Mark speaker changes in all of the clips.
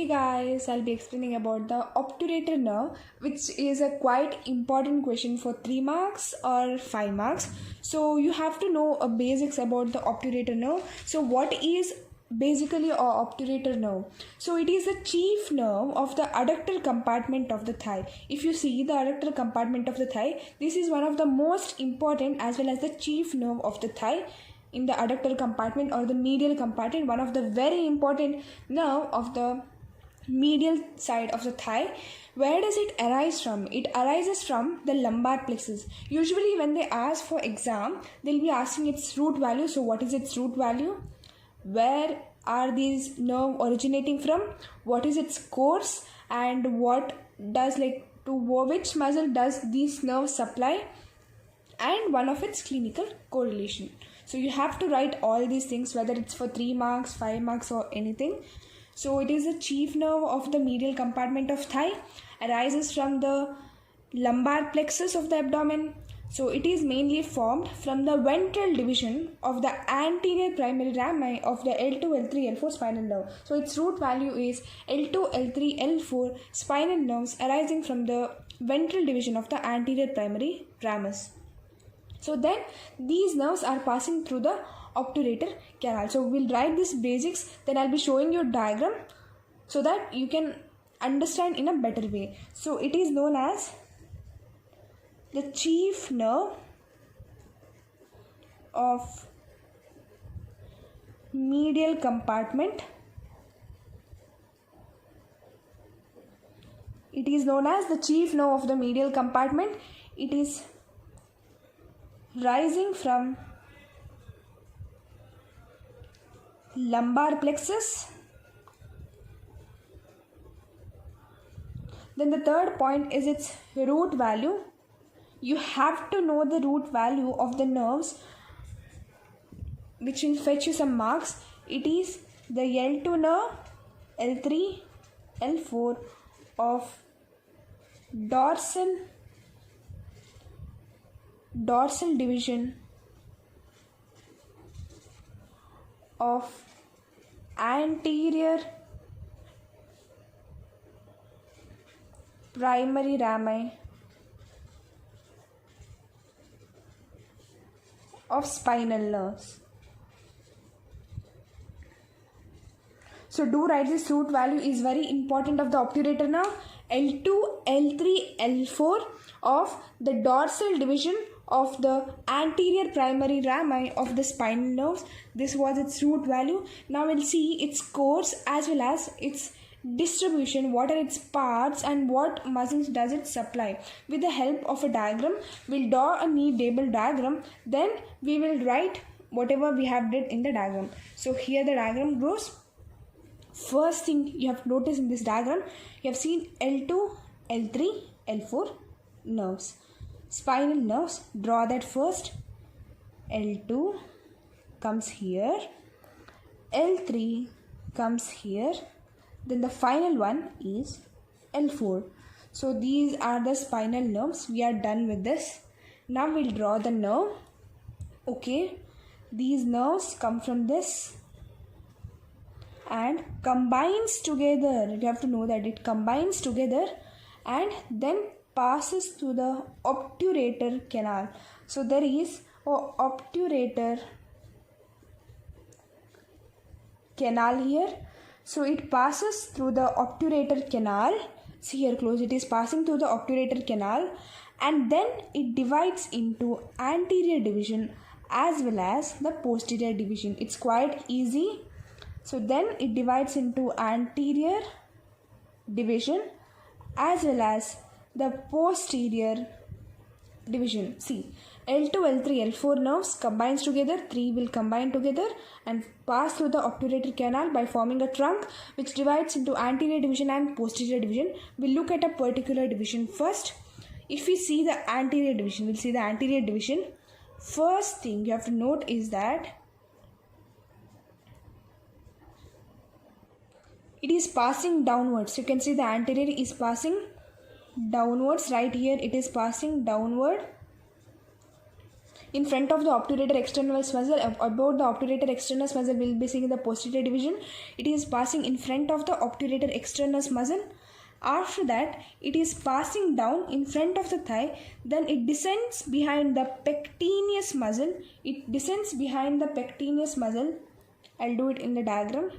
Speaker 1: Hey guys, I'll be explaining about the obturator nerve, which is a quite important question for 3 marks or 5 marks. So you have to know a basics about the obturator nerve. So what is basically a obturator nerve? So it is the chief nerve of the adductor compartment of the thigh. If you see the adductor compartment of the thigh, this is one of the most important as well as the chief nerve of the thigh in the adductor compartment or the medial compartment, one of the very important nerve of the medial side of the thigh. Where does it arise from? It arises from the lumbar plexus. Usually when they ask for exam, they'll be asking its root value. So what is its root value? Where are these nerve originating from? What is its course? And what does to which muscle does these nerves supply? And one of its clinical correlation. So you have to write all these things, whether it's for 3 marks, 5 marks or anything. So it is the chief nerve of the medial compartment of thigh, arises from the lumbar plexus of the abdomen. So it is mainly formed from the ventral division of the anterior primary rami of the L2, L3, L4 spinal nerve. So its root value is L2, L3, L4 spinal nerves arising from the ventral division of the anterior primary ramus. So then these nerves are passing through the obturator canal. So we'll write these basics, then I'll be showing you a diagram so that you can understand in a better way. So it is known as the chief nerve of medial compartment. It is known as the chief nerve of the medial compartment. It is rising from lumbar plexus. Then the third point is its root value. You have to know the root value of the nerves, which will fetch you some marks. It is the L2 nerve, L3, L4 of dorsal division of anterior primary rami of spinal nerves. So do write this root value is very important of the obturator nerve. L2, L3, L4 of the dorsal division of the anterior primary rami of the spinal nerves. This was its root value. Now we'll see its course as well as its distribution, what are its parts and what muscles does it supply. With the help of a diagram, we'll draw a knee table diagram, then we will write whatever we have did in the diagram. So here the diagram goes. First thing you have to notice in this diagram, you have seen L2, L3, L4 nerves. Spinal nerves, draw that first. L2 comes here, L3 comes here, then the final one is L4. So these are the spinal nerves. We are done with this. Now we'll draw the nerve. Okay, these nerves come from this and combines together. You have to know that it combines together and then passes through the obturator canal. So there is an obturator canal here. So it passes through the obturator canal. See here close, it is passing through the obturator canal and then it divides into anterior division as well as the posterior division. It's quite easy. So then it divides into anterior division as well as the posterior division. See, L2, L3, L4 nerves combines together, 3 will combine together and pass through the obturator canal by forming a trunk which divides into anterior division and posterior division. We'll look at a particular division first. If we see the anterior division, we'll see the anterior division. First thing you have to note is that it is passing downwards. You can see the anterior is passing downwards. Right here it is passing downward. in front of the obturator externus muscle. About the obturator externus muscle, we will be seeing the posterior division. It is passing in front of the obturator externus muscle. After that, it is passing down in front of the thigh. Then it descends behind the pectineus muscle. It descends behind the pectineus muscle. I'll do it in the diagram.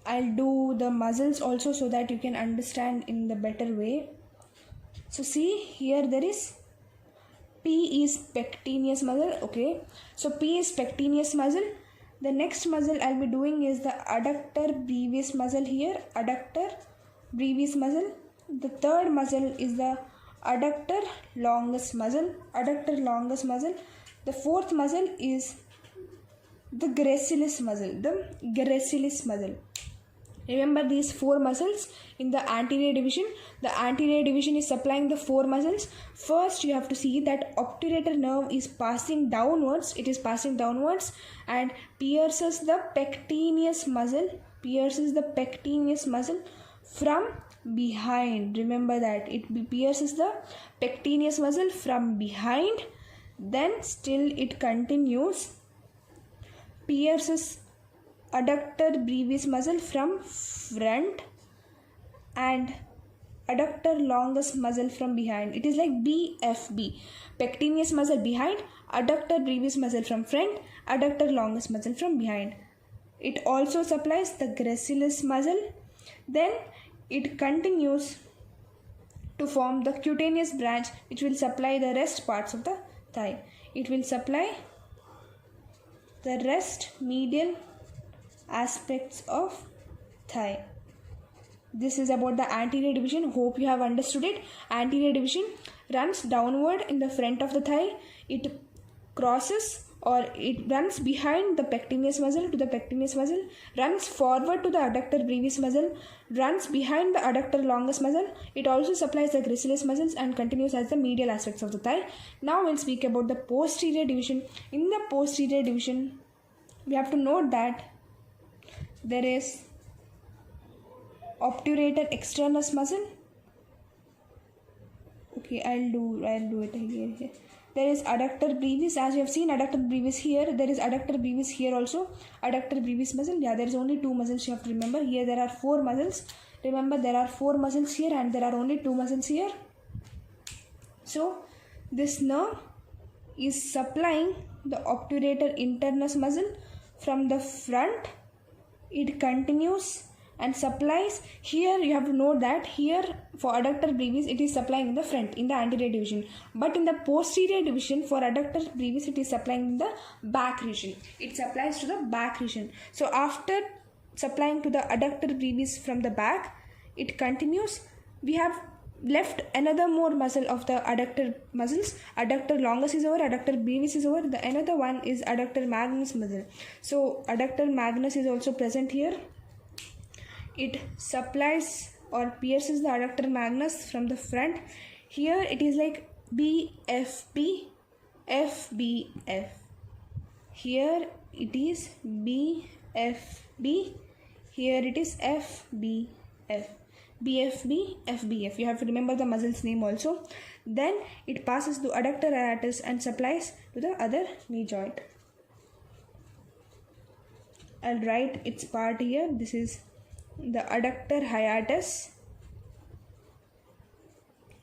Speaker 1: I'll do the muscles also so that you can understand in the better way. So see, here there is P is pectineus muscle. Okay, so P is pectineus muscle. The next muscle I'll be doing is the adductor brevis muscle here. Adductor brevis muscle. The third muscle is the adductor longus muscle. Adductor longus muscle. The fourth muscle is the gracilis muscle. The gracilis muscle. Remember these four muscles in the anterior division. The anterior division is supplying the four muscles. First, you have to see that obturator nerve is passing downwards. It is passing downwards and pierces the pectineus muscle. Pierces the pectineus muscle from behind. Remember that it pierces the pectineus muscle from behind. Then still it continues. Pierces adductor brevis muscle from front and adductor longus muscle from behind. It is like BFB. Pectineus muscle behind, adductor brevis muscle from front, adductor longus muscle from behind. It also supplies the gracilis muscle. Then it continues to form the cutaneous branch, which will supply the rest parts of the thigh. It will supply the rest medial aspects of thigh. This is about the anterior division. Hope you have understood it. Anterior division runs downward in the front of the thigh. It crosses or it runs behind the pectineus muscle to the pectineus muscle, runs forward to the adductor brevis muscle, runs behind the adductor longus muscle. It also supplies the gracilis muscles and continues as the medial aspects of the thigh. Now we'll speak about the posterior division. In the posterior division, we have to note that there is obturator externus muscle. Okay, I'll do it here. There is adductor brevis. As you have seen adductor brevis here, there is adductor brevis here also. Adductor brevis muscle. Yeah, there is only two muscles you have to remember. Here there are four muscles. Remember there are four muscles here and there are only two muscles here. So this nerve is supplying the obturator internus muscle from the front. It continues and supplies. Here you have to note that here for adductor brevis it is supplying in the front in the anterior division, but in the posterior division for adductor brevis it is supplying in the back region. It supplies to the back region. So after supplying to the adductor brevis from the back, it continues. We have left another more muscle of the adductor muscles. Adductor longus is over, adductor brevis is over. The another one is adductor magnus muscle. So adductor magnus is also present here. It supplies or pierces the adductor magnus from the front. Here it is like BFB, FBF. Here it is BFB. Here it is FBF. BFB, FBF. You have to remember the muscle's name also. Then it passes to adductor hiatus and supplies to the other knee joint. I'll write its part here. This is the adductor hiatus.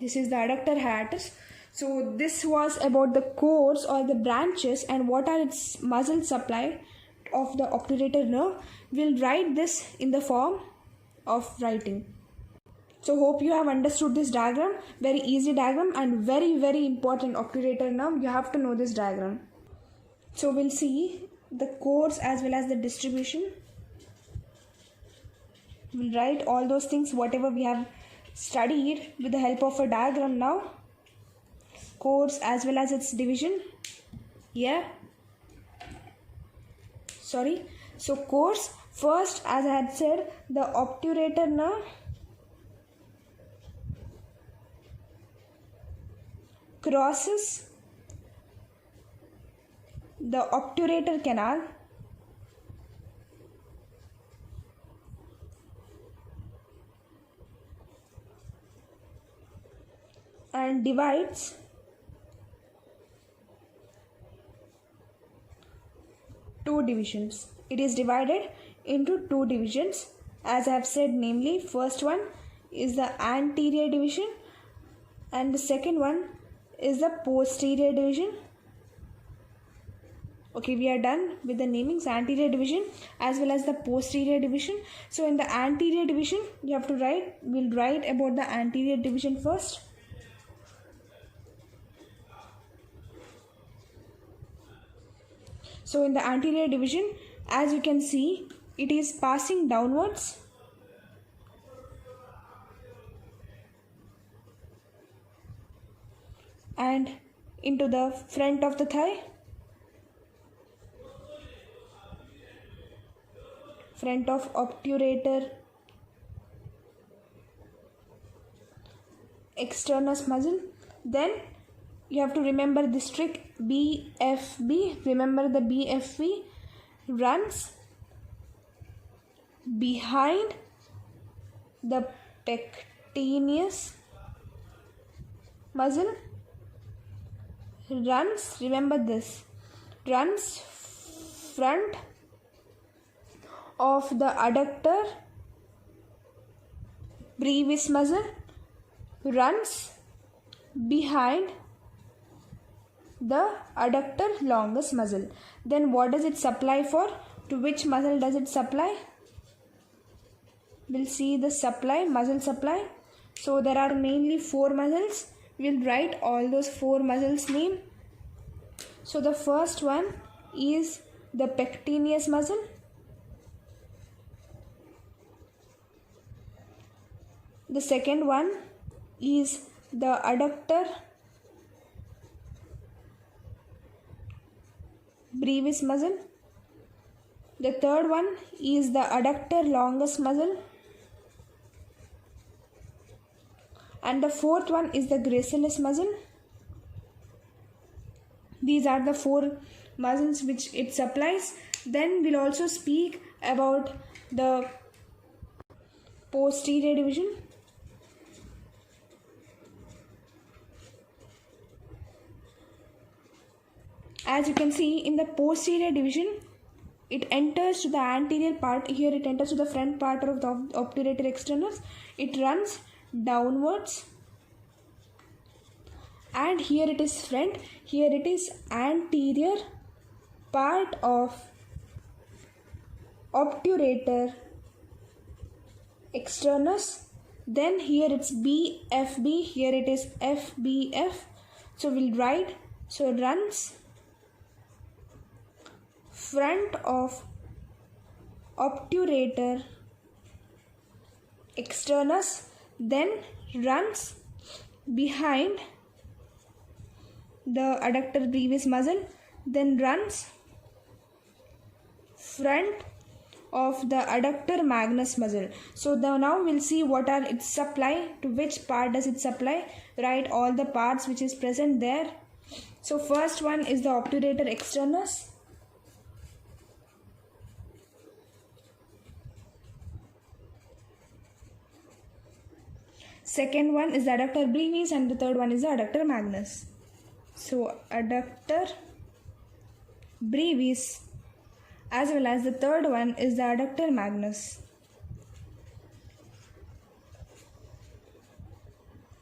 Speaker 1: This is the adductor hiatus. So this was about the course or the branches and what are its muscle supply of the obturator nerve. We'll write this in the form of writing. So hope you have understood this diagram. Very easy diagram and very important obturator nerve. You have to know this diagram. So we'll see the course as well as the distribution. We'll write all those things whatever we have studied with the help of a diagram now. Course as well as its division. Yeah. So course, first as I had said, the obturator nerve crosses the obturator canal and divides divisions. It is divided into two divisions, as I have said, namely, first one is the anterior division and the second one is the posterior division. Okay, we are done with the namings, anterior division as well as the posterior division. So in the anterior division, you have to we'll write about the anterior division first. So in the anterior division, as you can see, it is passing downwards and into the front of the thigh, front of obturator externus muscle. Then you have to remember this trick, BFB. Remember the BFB runs behind the pectineus muscle, runs, remember this, runs front of the adductor brevis muscle, runs behind the adductor longus muscle. Then what does it supply for? To which muscle does it supply? We'll see the supply, muscle supply. So there are mainly 4 muscles. We'll write all those 4 muscles name. So the first one is the pectineus muscle. The second one is the adductor brevis muscle. The third one is the adductor longus muscle. And the fourth one is the gracilis muscle. These are the 4 muscles which it supplies. Then we'll also speak about the posterior division. As you can see, in the posterior division, it enters to the anterior part. Here it enters to the front part of the obturator externus. It runs downwards, and here it is front. Here it is anterior part of obturator externus. Then here it's BFB. Here it is FBF. So we'll write. So it runs front of obturator externus, then runs behind the adductor brevis muscle, then runs front of the adductor magnus muscle. So now we'll see what are its supply, to which part does it supply. Write all the parts which is present there. So first one is the obturator externus. Second one is the adductor brevis, and the third one is the adductor magnus. So adductor brevis as well as the third one is the adductor magnus.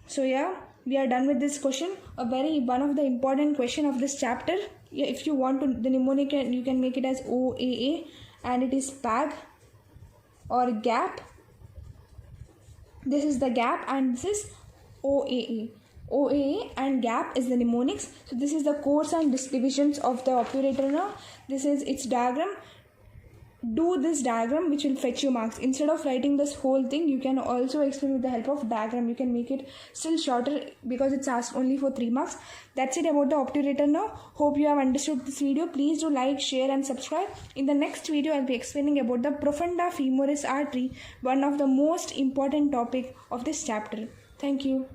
Speaker 1: So yeah, we are done with this question. One of the important question of this chapter. If you want to the mnemonic, you can make it as OAA, and it is PAG or gap. This is the gap and this is OAA. OAA and gap is the mnemonics. So this is the course and divisions of the obturator now. This is its diagram. Do this diagram which will fetch you marks. Instead of writing this whole thing, you can also explain with the help of diagram. You can make it still shorter because it's asked only for 3 marks. That's it about the obturator now. Hope you have understood this video. Please do like, share and subscribe. In the next video, I'll be explaining about the profunda femoris artery, one of the most important topic of this chapter. Thank you.